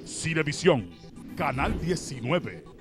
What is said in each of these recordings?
Cinevisión, Canal 19.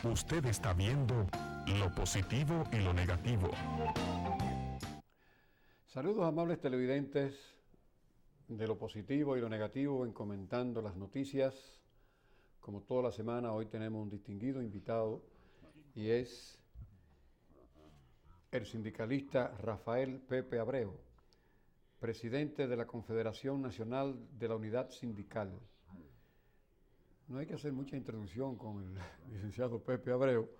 Usted está viendo lo positivo y lo negativo. Saludos amables televidentes de lo positivo y lo negativo en Comentando las Noticias. Como toda la semana, hoy tenemos un distinguido invitado y es el sindicalista Rafael Pepe Abreu, presidente de la Confederación Nacional de la Unidad Sindical. No hay que hacer mucha introducción con el licenciado Pepe Abreu,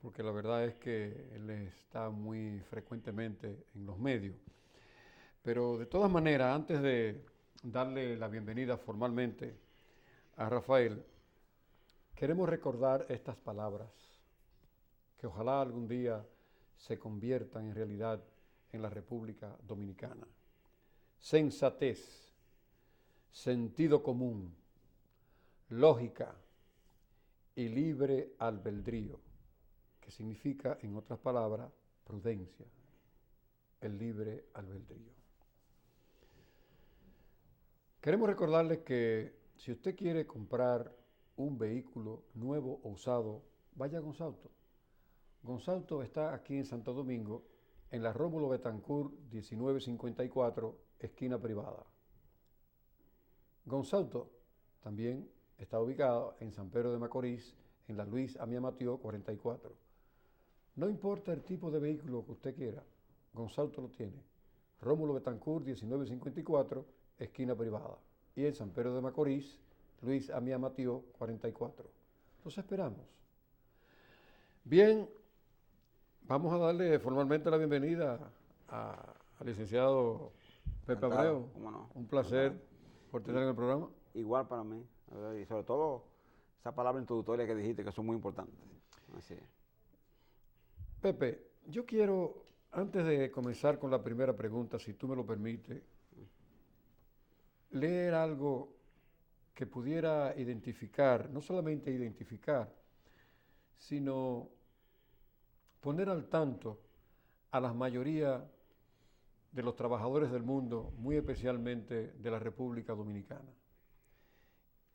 porque la verdad es que él está muy frecuentemente en los medios. Pero de todas maneras, antes de darle la bienvenida formalmente a Rafael, queremos recordar estas palabras, que ojalá algún día se conviertan en realidad en la República Dominicana. Sensatez, sentido común, lógica y libre albedrío, que significa, en otras palabras, prudencia, el libre albedrío. Queremos recordarles que si usted quiere comprar un vehículo nuevo o usado, vaya a Gonzauto. Gonzauto está aquí en Santo Domingo, en la Rómulo Betancourt 1954, esquina privada. Gonzauto también está ubicado en San Pedro de Macorís, en la Luis Amía Matió 44. No importa el tipo de vehículo que usted quiera, Gonzauto lo tiene. Rómulo Betancourt 1954, esquina privada. Y en San Pedro de Macorís, Luis Amía Matió 44. Los esperamos. Bien, vamos a darle formalmente la bienvenida al licenciado Pepe Abreu. ¿Cómo no? Un placer por tener en el programa. Igual para mí, y sobre todo esa palabra introductoria que dijiste, que son muy importantes. Así es. Pepe, yo quiero, antes de comenzar con la primera pregunta, si tú me lo permites, leer algo que pudiera identificar, no solamente identificar, sino poner al tanto a la mayoría de los trabajadores del mundo, muy especialmente de la República Dominicana.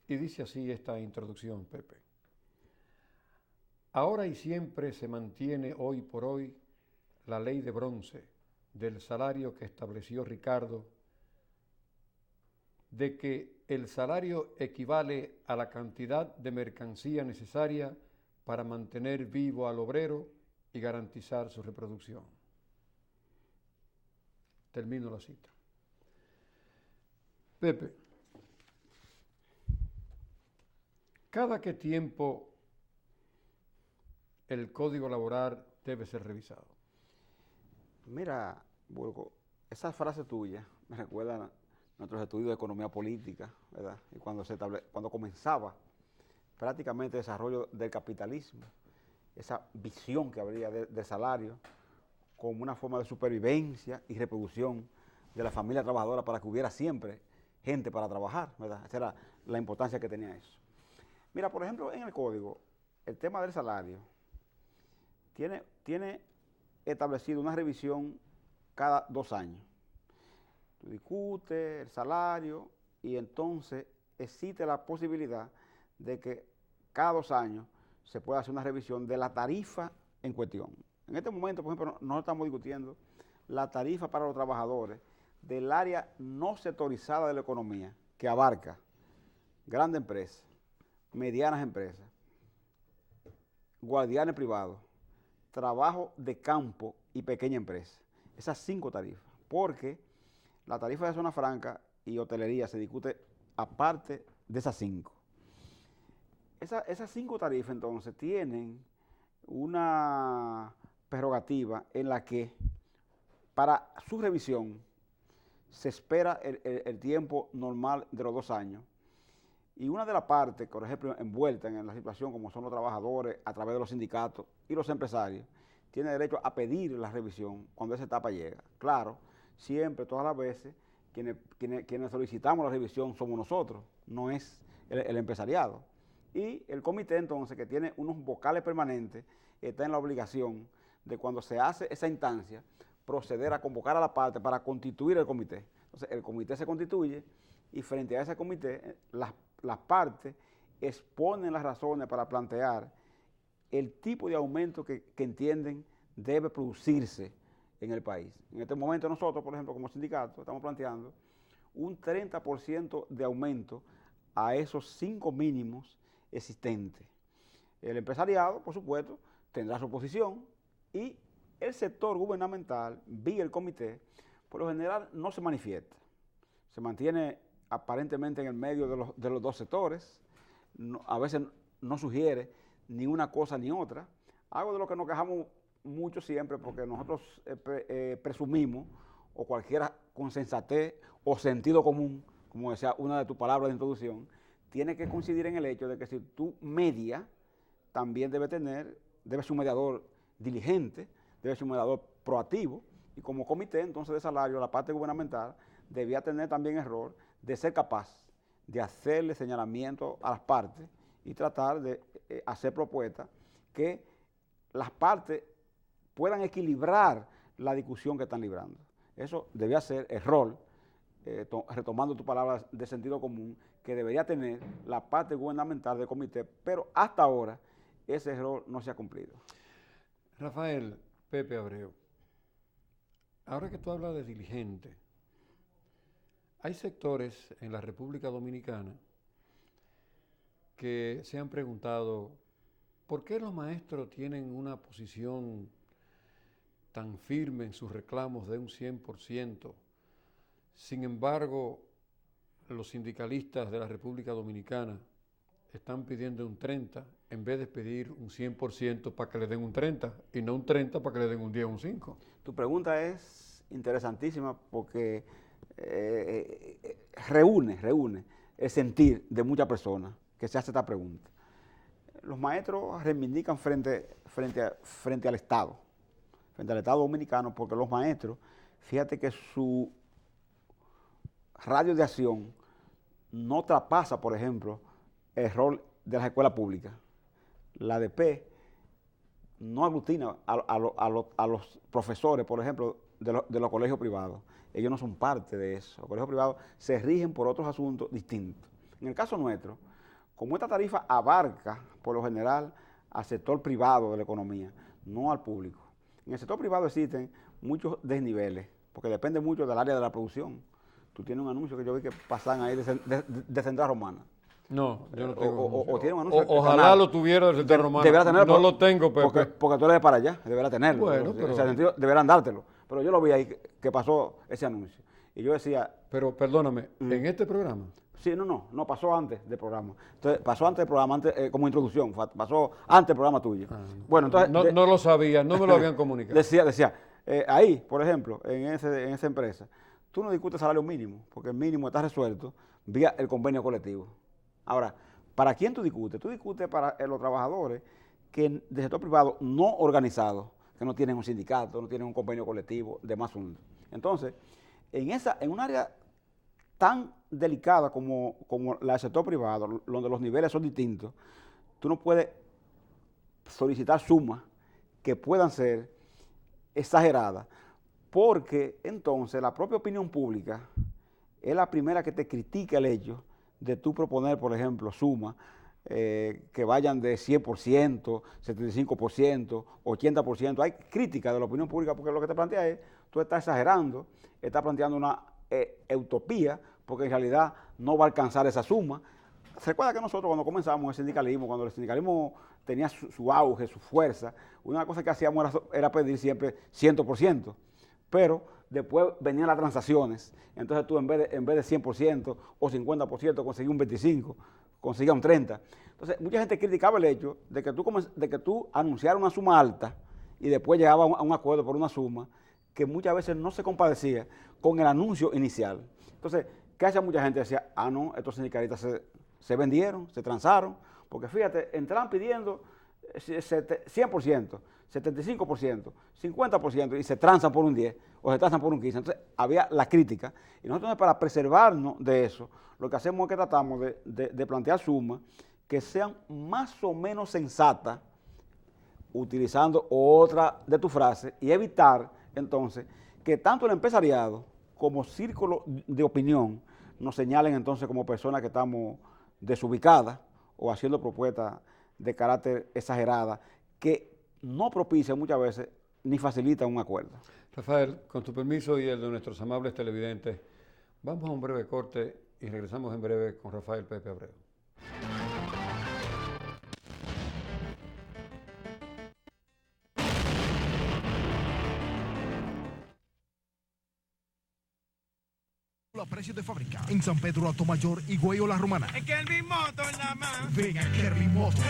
Y dice así esta introducción, Pepe. Ahora y siempre se mantiene hoy por hoy la ley de bronce del salario que estableció Ricardo, de que el salario equivale a la cantidad de mercancía necesaria para mantener vivo al obrero y garantizar su reproducción. Termino la cita. Pepe, ¿cada qué tiempo el Código Laboral debe ser revisado? Mira, Burgo, esa frase tuya me recuerda a nuestros estudios de economía política, ¿verdad? Y cuando comenzaba prácticamente el desarrollo del capitalismo, esa visión que habría de salario como una forma de supervivencia y reproducción de la familia trabajadora para que hubiera siempre gente para trabajar, ¿verdad? Esa era la importancia que tenía eso. Mira, por ejemplo, en el código, el tema del salario tiene establecido una revisión cada 2 años. Tú discutes el salario y entonces existe la posibilidad de que cada 2 años se pueda hacer una revisión de la tarifa en cuestión. En este momento, por ejemplo, nosotros estamos discutiendo la tarifa para los trabajadores del área no sectorizada de la economía, que abarca grandes empresas, medianas empresas, guardianes privados, trabajo de campo y pequeña empresa. Esas 5 tarifas, porque la tarifa de zona franca y hotelería se discute aparte de esas 5. Esas 5 tarifas entonces tienen una prerrogativa normativa en la que para su revisión se espera el tiempo normal de los 2 años. Y una de las partes, por ejemplo, envuelta en la situación, como son los trabajadores a través de los sindicatos y los empresarios, tiene derecho a pedir la revisión cuando esa etapa llega. Claro, siempre, todas las veces, quienes solicitamos la revisión somos nosotros, no es el empresariado. Y el comité, entonces, que tiene unos vocales permanentes, está en la obligación de, cuando se hace esa instancia, proceder a convocar a la parte para constituir el comité. Entonces, el comité se constituye y frente a ese comité, las partes exponen las razones para plantear el tipo de aumento que entienden debe producirse en el país. En este momento nosotros, por ejemplo, como sindicato, estamos planteando un 30% de aumento a esos 5 mínimos existentes. El empresariado, por supuesto, tendrá su posición y el sector gubernamental, vía el comité, por lo general no se manifiesta. Se mantiene aparentemente en el medio de los 2 sectores, a veces no sugiere ni una cosa ni otra, algo de lo que nos quejamos mucho siempre, porque nosotros presumimos, o cualquiera con sensatez o sentido común, como decía una de tus palabras de introducción, tiene que coincidir en el hecho de que si tú media, también debe ser un mediador diligente, debe ser un mediador proactivo, y como comité entonces de salario, la parte gubernamental debía tener también el rol de ser capaz de hacerle señalamiento a las partes y tratar de hacer propuestas que las partes puedan equilibrar la discusión que están librando. Eso debía ser el rol, retomando tu palabra de sentido común, que debería tener la parte gubernamental del comité, pero hasta ahora ese rol no se ha cumplido. Rafael Pepe Abreu, ahora que tú hablas de diligente, hay sectores en la República Dominicana que se han preguntado por qué los maestros tienen una posición tan firme en sus reclamos de un 100%. Sin embargo, los sindicalistas de la República Dominicana están pidiendo un 30% en vez de pedir un 100% para que le den un 30% y no un 30% para que le den un 10 o un 5%. Tu pregunta es interesantísima porque reúne el sentir de muchas personas que se hace esta pregunta. Los maestros reivindican frente al Estado dominicano, porque los maestros, fíjate que su radio de acción no traspasa, por ejemplo, el rol de las escuelas públicas. La ADP no aglutina a los profesores, por ejemplo, de los colegios privados. Ellos no son parte de eso. Los colegios privados se rigen por otros asuntos distintos. En el caso nuestro, como esta tarifa abarca, por lo general, al sector privado de la economía, no al público. En el sector privado existen muchos desniveles, porque depende mucho del área de la producción. Tú tienes un anuncio que yo vi que pasan ahí de Central Romana. No, yo no tengo. O tiene un anuncio. Ojalá lo tuviera del Central Romana. Deberá tenerlo. No lo tengo, Pepe. Porque tú eres de para allá, deberá tenerlo. Bueno, pero... En ese sentido, deberán dártelo. Pero yo lo vi ahí que pasó ese anuncio. Y yo decía... Pero perdóname, ¿en este programa? Sí, no, pasó antes del programa. Entonces, pasó antes del programa, como introducción, pasó antes del programa tuyo. Bueno, entonces... No lo sabía, no me lo habían comunicado. Decía, ahí, por ejemplo, en esa empresa, tú no discutes salario mínimo, porque el mínimo está resuelto vía el convenio colectivo. Ahora, ¿para quién tú discutes? Tú discutes para los trabajadores del sector privado no organizados, que no tienen un sindicato, no tienen un convenio colectivo, de más asuntos. Entonces, en un área tan delicada como la del sector privado, donde los niveles son distintos, tú no puedes solicitar sumas que puedan ser exageradas, porque entonces la propia opinión pública es la primera que te critica el hecho de tú proponer, por ejemplo, sumas que vayan de 100%, 75%, 80%. Hay crítica de la opinión pública porque lo que te plantea es, tú estás exagerando, estás planteando una utopía, porque en realidad no va a alcanzar esa suma. Recuerda que nosotros cuando comenzamos el sindicalismo, cuando el sindicalismo tenía su auge, su fuerza, una cosa que hacíamos era pedir siempre 100%, pero después venían las transacciones, entonces tú en vez de 100% o 50% conseguías un 25%, conseguías un 30%. Entonces mucha gente criticaba el hecho de que tú anunciaras una suma alta y después llegaba a un acuerdo por una suma que muchas veces no se compadecía con el anuncio inicial. Entonces, ¿qué hacía mucha gente? Decía, ah, no, estos sindicalistas se vendieron, se transaron, porque fíjate, entraban pidiendo 100%, 75%, 50% y se transan por un 10% o se transan por un 15%. Entonces, había la crítica. Y nosotros, para preservarnos de eso, lo que hacemos es que tratamos de plantear sumas que sean más o menos sensatas, utilizando otra de tus frases, y evitar, entonces, que tanto el empresariado como círculo de opinión nos señalen entonces como personas que estamos desubicadas o haciendo propuestas de carácter exagerada que no propician muchas veces ni facilitan un acuerdo. Rafael, con tu permiso y el de nuestros amables televidentes, vamos a un breve corte y regresamos en breve con Rafael Pepe Abreu. A precio de fábrica en San Pedro Atomayor y Guayo La Romana. Es que el mismo la más. Ven a Kirby Motor.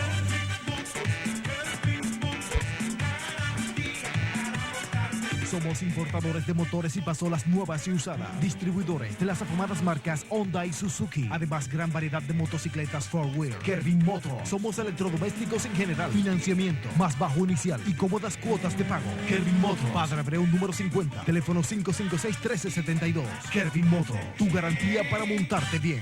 Somos importadores de motores y pasolas nuevas y usadas. Distribuidores de las afamadas marcas Honda y Suzuki. Además, gran variedad de motocicletas four-wheel. Kirby Motor. Somos electrodomésticos en general. Financiamiento, más bajo inicial y cómodas cuotas de pago. Kirby Motor. Padre Abreu número 50. Teléfono 556-1372. Kirby Motor. Tu garantía para montarte bien.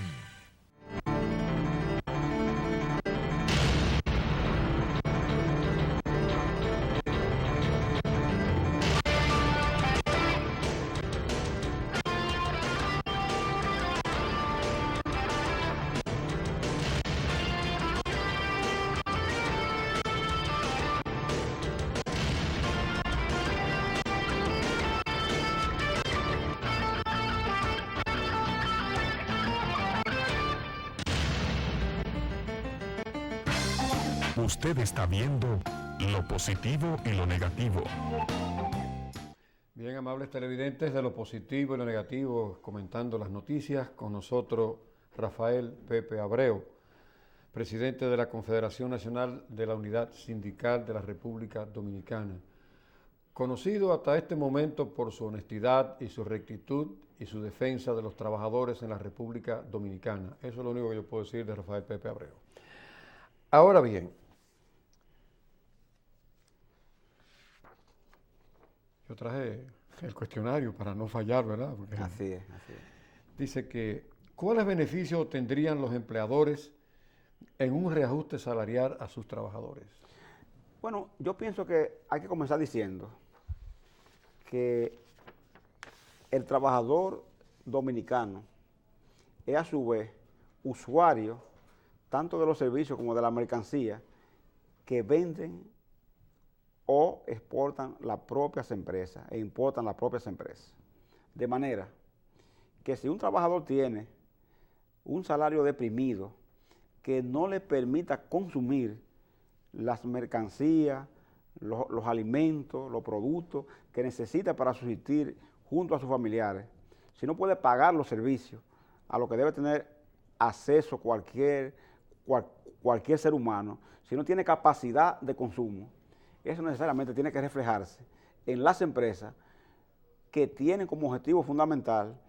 Usted está viendo lo positivo y lo negativo. Bien, amables televidentes, de lo positivo y lo negativo, comentando las noticias, con nosotros Rafael Pepe Abreu, presidente de la Confederación Nacional de la Unidad Sindical de la República Dominicana, conocido hasta este momento por su honestidad y su rectitud y su defensa de los trabajadores en la República Dominicana. Eso es lo único que yo puedo decir de Rafael Pepe Abreu. Ahora bien, yo traje el cuestionario para no fallar, ¿verdad? Porque Así es, así es. dice que, ¿cuáles beneficios tendrían los empleadores en un reajuste salarial a sus trabajadores? Bueno, yo pienso que hay que comenzar diciendo que el trabajador dominicano es a su vez usuario tanto de los servicios como de la mercancía que venden o exportan las propias empresas e importan las propias empresas. De manera que si un trabajador tiene un salario deprimido que no le permita consumir las mercancías, los alimentos, los productos que necesita para subsistir junto a sus familiares, si no puede pagar los servicios a lo que debe tener acceso cualquier ser humano, si no tiene capacidad de consumo, eso necesariamente tiene que reflejarse en las empresas que tienen como objetivo fundamental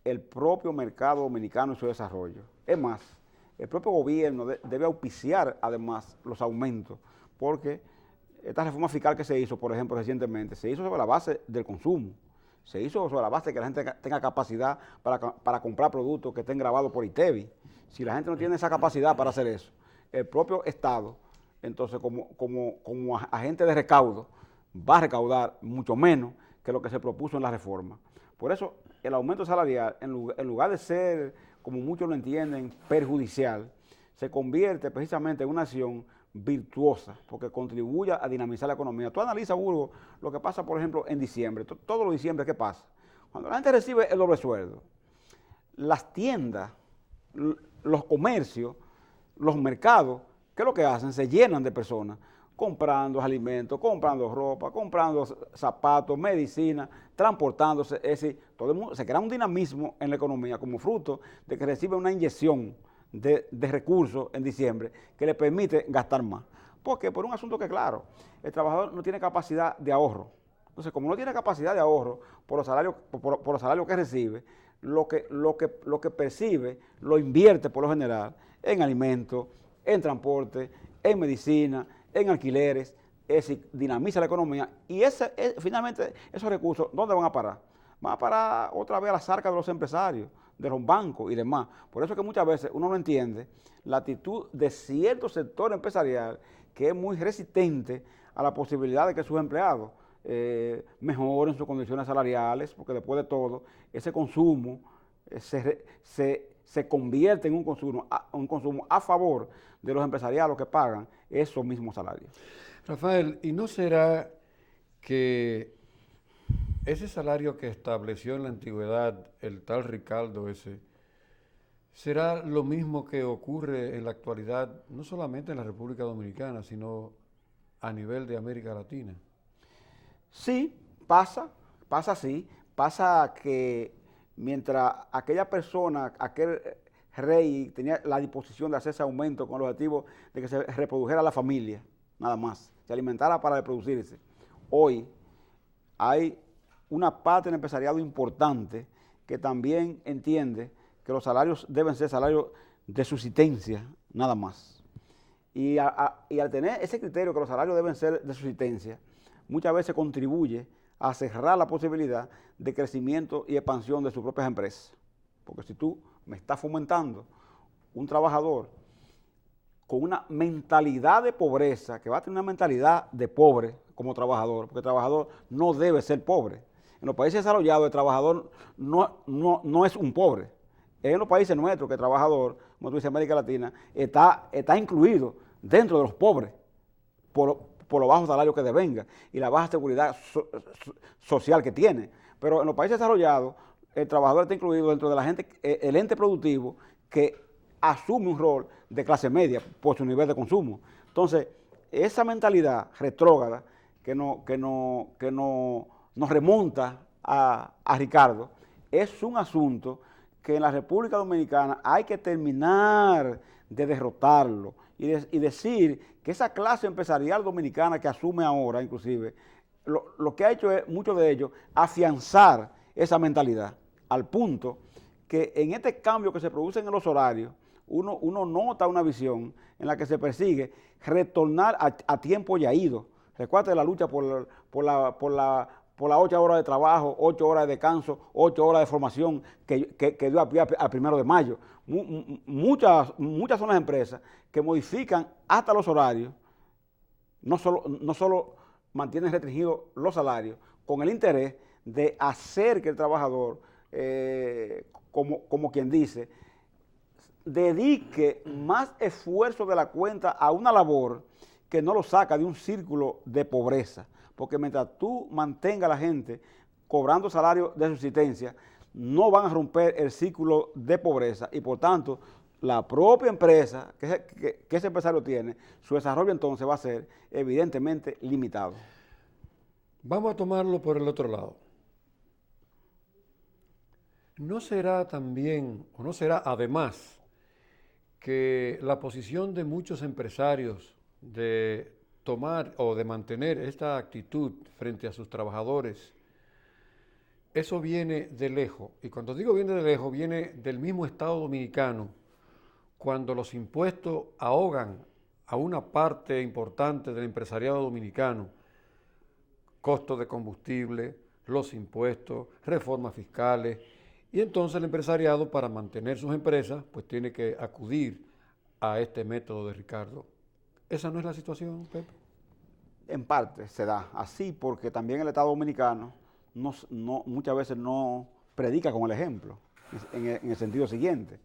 el propio mercado dominicano y su desarrollo. Es más, el propio gobierno debe auspiciar además los aumentos, porque esta reforma fiscal que se hizo, por ejemplo, recientemente, se hizo sobre la base del consumo, se hizo sobre la base de que la gente tenga capacidad para comprar productos que estén grabados por ITEVI. Si la gente no tiene esa capacidad para hacer eso, el propio Estado, entonces como agente de recaudo, va a recaudar mucho menos que lo que se propuso en la reforma. Por eso, el aumento salarial, en lugar de ser, como muchos lo entienden, perjudicial, se convierte precisamente en una acción virtuosa, porque contribuye a dinamizar la economía. Tú analizas, Burgo, lo que pasa, por ejemplo, en diciembre. Todos los diciembre, ¿qué pasa? Cuando la gente recibe el doble sueldo, las tiendas, los comercios, los mercados, ¿qué es lo que hacen? Se llenan de personas comprando alimentos, comprando ropa, comprando zapatos, medicina, transportándose. Es decir, todo el mundo, se crea un dinamismo en la economía como fruto de que recibe una inyección de recursos en diciembre que le permite gastar más. Porque por un asunto que, claro, el trabajador no tiene capacidad de ahorro. Entonces, como no tiene capacidad de ahorro por los salarios que recibe, lo que percibe lo invierte por lo general en alimentos, en transporte, en medicina, en alquileres, es decir, dinamiza la economía y finalmente esos recursos, ¿dónde van a parar? Van a parar otra vez a las arcas de los empresarios, de los bancos y demás. Por eso es que muchas veces uno no entiende la actitud de cierto sector empresarial que es muy resistente a la posibilidad de que sus empleados mejoren sus condiciones salariales, porque después de todo, ese consumo se convierte en un consumo a favor de los empresarios que pagan esos mismos salarios. Rafael, ¿y no será que ese salario que estableció en la antigüedad el tal Ricardo ese, será lo mismo que ocurre en la actualidad, no solamente en la República Dominicana, sino a nivel de América Latina? Sí, pasa que mientras aquella persona, aquel rey tenía la disposición de hacer ese aumento con el objetivo de que se reprodujera la familia, nada más, se alimentara para reproducirse. Hoy hay una parte del empresariado importante que también entiende que los salarios deben ser salarios de subsistencia, nada más. Y al tener ese criterio que los salarios deben ser de subsistencia, muchas veces contribuye a cerrar la posibilidad de crecimiento y expansión de sus propias empresas. Porque si tú me estás fomentando un trabajador con una mentalidad de pobreza, que va a tener una mentalidad de pobre como trabajador, porque el trabajador no debe ser pobre. En los países desarrollados el trabajador no es un pobre. En los países nuestros que el trabajador, como tú dices, América Latina, está incluido dentro de los pobres por los bajos salarios que devenga y la baja seguridad social que tiene. Pero en los países desarrollados, el trabajador está incluido dentro de la gente, el ente productivo que asume un rol de clase media por su nivel de consumo. Entonces, esa mentalidad retrógrada que nos remonta a Ricardo es un asunto que en la República Dominicana hay que terminar de derrotarlo y decir que esa clase empresarial dominicana que asume ahora, inclusive, lo que ha hecho es, mucho de ello, afianzar esa mentalidad, al punto que en este cambio que se produce en los horarios, uno nota una visión en la que se persigue retornar a tiempo ya ido. Recuerda la lucha por las 8 horas de trabajo, 8 horas de descanso, 8 horas de formación que dio a pie al 1 de mayo. Muchas son las empresas que modifican hasta los horarios, no solo mantienen restringidos los salarios, con el interés de hacer que el trabajador, como quien dice, dedique más esfuerzo de la cuenta a una labor que no lo saca de un círculo de pobreza. Porque mientras tú mantengas a la gente cobrando salarios de subsistencia, no van a romper el círculo de pobreza y por tanto la propia empresa que ese empresario tiene, su desarrollo entonces va a ser evidentemente limitado. Vamos a tomarlo por el otro lado. ¿No será también, o no será además, que la posición de muchos empresarios de tomar o de mantener esta actitud frente a sus trabajadores, eso viene de lejos? Y cuando digo viene de lejos, viene del mismo Estado dominicano, cuando los impuestos ahogan a una parte importante del empresariado dominicano, costos de combustible, los impuestos, reformas fiscales, y entonces el empresariado, para mantener sus empresas, pues tiene que acudir a este método de Ricardo. ¿Esa no es la situación, Pepe? En parte se da así porque también el Estado dominicano muchas veces no predica con el ejemplo, en el sentido siguiente.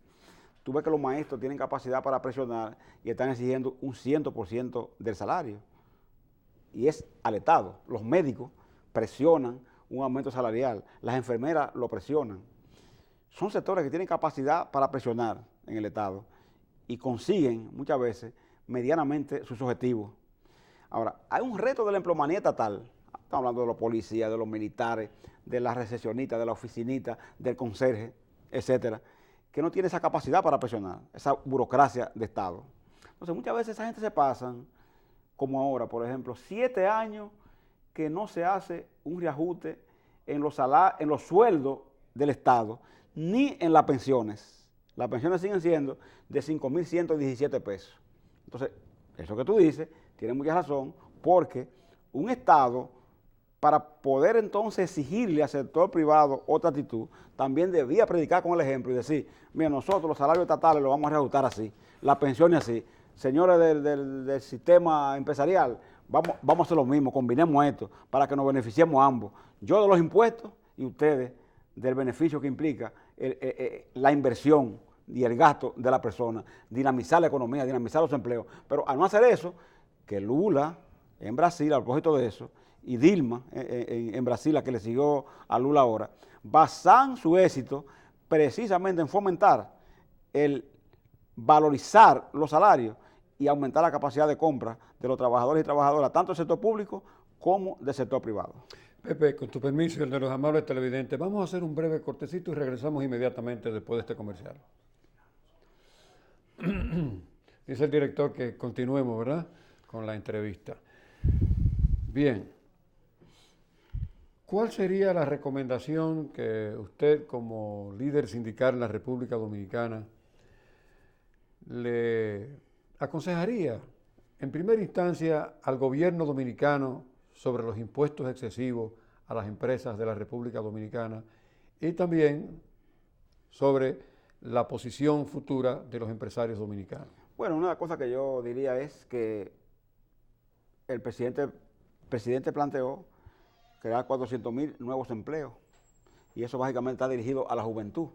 Tú ves que los maestros tienen capacidad para presionar y están exigiendo un 100% del salario. Y es al Estado. Los médicos presionan un aumento salarial, las enfermeras lo presionan. Son sectores que tienen capacidad para presionar en el Estado y consiguen muchas veces medianamente sus objetivos. Ahora, hay un reto de la empleomanía estatal. Estamos hablando de los policías, de los militares, de las recepcionistas, de la oficinita, del conserje, etcétera, que no tiene esa capacidad para presionar, esa burocracia de Estado. Entonces, muchas veces esa gente se pasan como ahora, por ejemplo, 7 años que no se hace un reajuste en los sueldos del Estado, ni en las pensiones. Las pensiones siguen siendo de 5.117 pesos. Entonces, eso que tú dices, tiene mucha razón, porque un Estado, para poder entonces exigirle al sector privado otra actitud, también debía predicar con el ejemplo y decir, mira, nosotros los salarios estatales los vamos a reajustar así, las pensiones así. Señores del sistema empresarial, vamos a hacer lo mismo, combinemos esto para que nos beneficiemos ambos. Yo de los impuestos y ustedes del beneficio que implica la inversión y el gasto de la persona, dinamizar la economía, dinamizar los empleos. Pero al no hacer eso, que Lula en Brasil, a propósito de eso, y Dilma en Brasil, la que le siguió a Lula ahora, basan su éxito precisamente en fomentar el valorizar los salarios y aumentar la capacidad de compra de los trabajadores y trabajadoras, tanto del sector público como del sector privado. Pepe, con tu permiso y el de los amables televidentes, vamos a hacer un breve cortecito y regresamos inmediatamente después de este comercial. Dice el director que continuemos, ¿verdad?, con la entrevista. Bien. ¿Cuál sería la recomendación que usted, como líder sindical en la República Dominicana, le aconsejaría en primera instancia al gobierno dominicano sobre los impuestos excesivos a las empresas de la República Dominicana y también sobre la posición futura de los empresarios dominicanos? Bueno, una cosa que yo diría es que el presidente planteó crear 400.000 nuevos empleos y eso básicamente está dirigido a la juventud.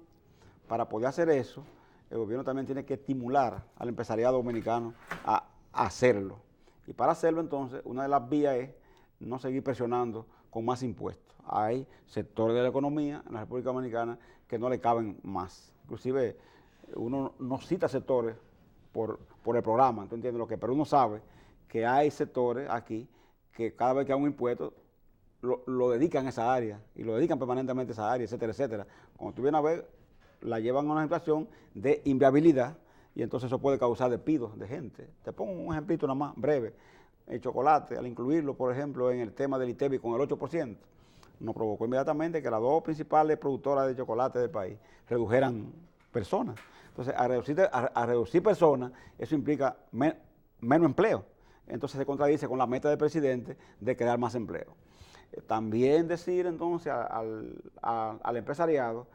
Para poder hacer eso, el gobierno también tiene que estimular al empresariado dominicano a hacerlo. Y para hacerlo entonces, una de las vías es no seguir presionando con más impuestos. Hay sectores de la economía en la República Dominicana que no le caben más. Inclusive uno no cita sectores por el programa, ¿tú entiendes lo que? Pero uno sabe que hay sectores aquí que cada vez que hay un impuesto lo dedican a esa área y lo dedican permanentemente a esa área, etcétera, etcétera. Cuando tú vienes a ver, la llevan a una situación de inviabilidad y entonces eso puede causar despidos de gente. Te pongo un ejemplito nada más breve. El chocolate, al incluirlo, por ejemplo, en el tema del ITEVI con el 8%, nos provocó inmediatamente que las dos principales productoras de chocolate del país redujeran personas. Entonces, a reducir personas, eso implica menos empleo. Entonces se contradice con la meta del presidente de crear más empleo. También decir entonces al empresariado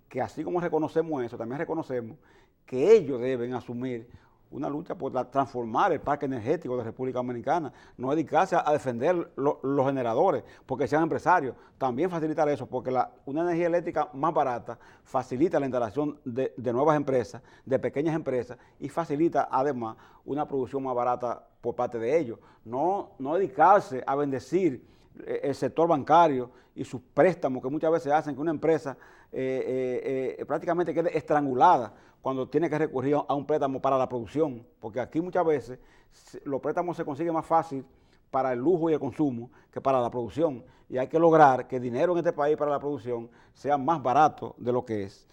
que así como reconocemos eso, también reconocemos que ellos deben asumir una lucha por transformar el parque energético de República Dominicana, no dedicarse a defender los generadores porque sean empresarios, también facilitar eso, porque una energía eléctrica más barata facilita la instalación de nuevas empresas, de pequeñas empresas y facilita además una producción más barata por parte de ellos. No dedicarse a bendecir el sector bancario y sus préstamos que muchas veces hacen que una empresa prácticamente quede estrangulada cuando tiene que recurrir a un préstamo para la producción, porque aquí muchas veces los préstamos se consiguen más fácil para el lujo y el consumo que para la producción, y hay que lograr que el dinero en este país para la producción sea más barato de lo que es.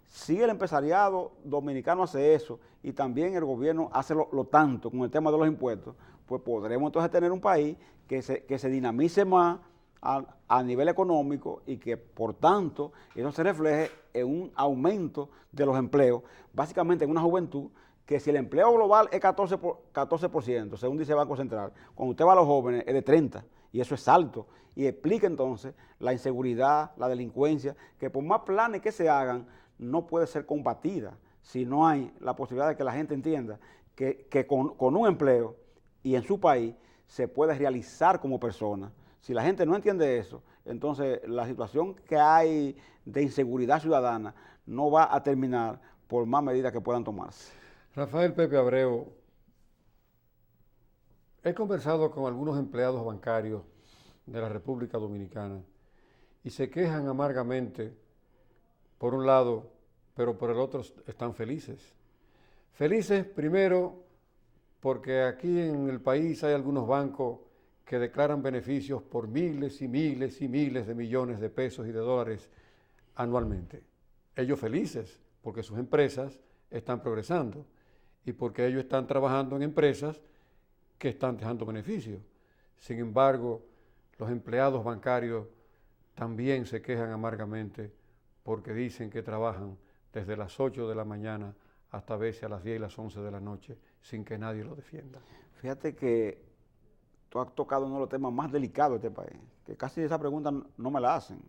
Si el empresariado dominicano hace eso y también el gobierno hace lo tanto con el tema de los impuestos, pues podremos entonces tener un país que se dinamice más a nivel económico y que por tanto eso se refleje en un aumento de los empleos, básicamente en una juventud que si el empleo global es 14%, según dice el Banco Central, cuando usted va a los jóvenes es de 30%, y eso es alto, y explica entonces la inseguridad, la delincuencia, que por más planes que se hagan, no puede ser combatida si no hay la posibilidad de que la gente entienda que con un empleo y en su país se puede realizar como persona. Si la gente no entiende eso, entonces la situación que hay de inseguridad ciudadana no va a terminar por más medidas que puedan tomarse. Rafael Pepe Abreu, he conversado con algunos empleados bancarios de la República Dominicana y se quejan amargamente, por un lado, pero por el otro están felices. Felices primero porque aquí en el país hay algunos bancos que declaran beneficios por miles y miles y miles de millones de pesos y de dólares anualmente. Ellos felices porque sus empresas están progresando y porque ellos están trabajando en empresas que están dejando beneficios. Sin embargo, los empleados bancarios también se quejan amargamente porque dicen que trabajan desde las 8 de la mañana hasta a veces a las 10 y las 11 de la noche sin que nadie lo defienda. Fíjate que tú has tocado uno de los temas más delicados de este país, que casi esa pregunta no me la hacen.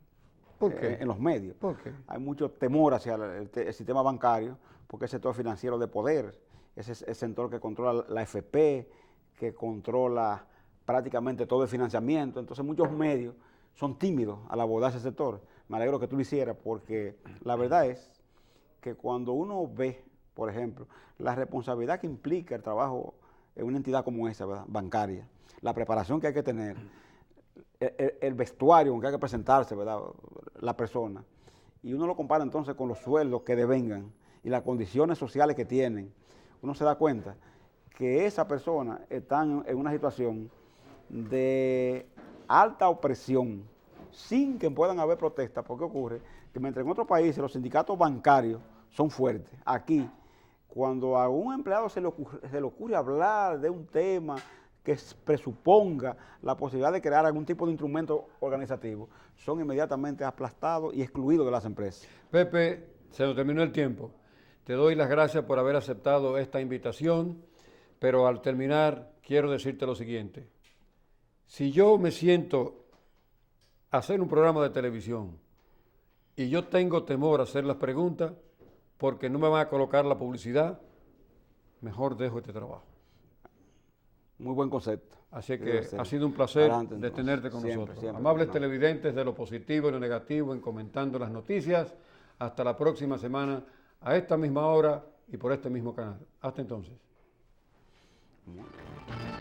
¿Por qué? En los medios. ¿Por qué? Hay mucho temor hacia el sistema bancario, porque es el sector financiero de poder, ese es el sector que controla la FP, que controla prácticamente todo el financiamiento. Entonces muchos medios son tímidos al abordar ese sector. Me alegro que tú lo hicieras, porque la verdad es que cuando uno ve, por ejemplo, la responsabilidad que implica el trabajo en una entidad como esa, ¿verdad?, bancaria, la preparación que hay que tener, el vestuario con que hay que presentarse, ¿verdad?, la persona, y uno lo compara entonces con los sueldos que devengan y las condiciones sociales que tienen, uno se da cuenta que esa persona está en una situación de alta opresión, sin que puedan haber protestas, porque ocurre que mientras en otros países los sindicatos bancarios son fuertes, aquí, cuando a un empleado se le ocurre hablar de un tema que presuponga la posibilidad de crear algún tipo de instrumento organizativo, son inmediatamente aplastados y excluidos de las empresas. Pepe, se nos terminó el tiempo. Te doy las gracias por haber aceptado esta invitación, pero al terminar quiero decirte lo siguiente. Si yo me siento a hacer un programa de televisión y yo tengo temor a hacer las preguntas porque no me van a colocar la publicidad, mejor dejo este trabajo. Muy buen concepto. Así que ha sido un placer de tenerte con Siempre, nosotros. siempre, Amables televidentes de lo positivo y lo negativo en Comentando las Noticias. Hasta la próxima semana, a esta misma hora y por este mismo canal. Hasta entonces. Muy bien.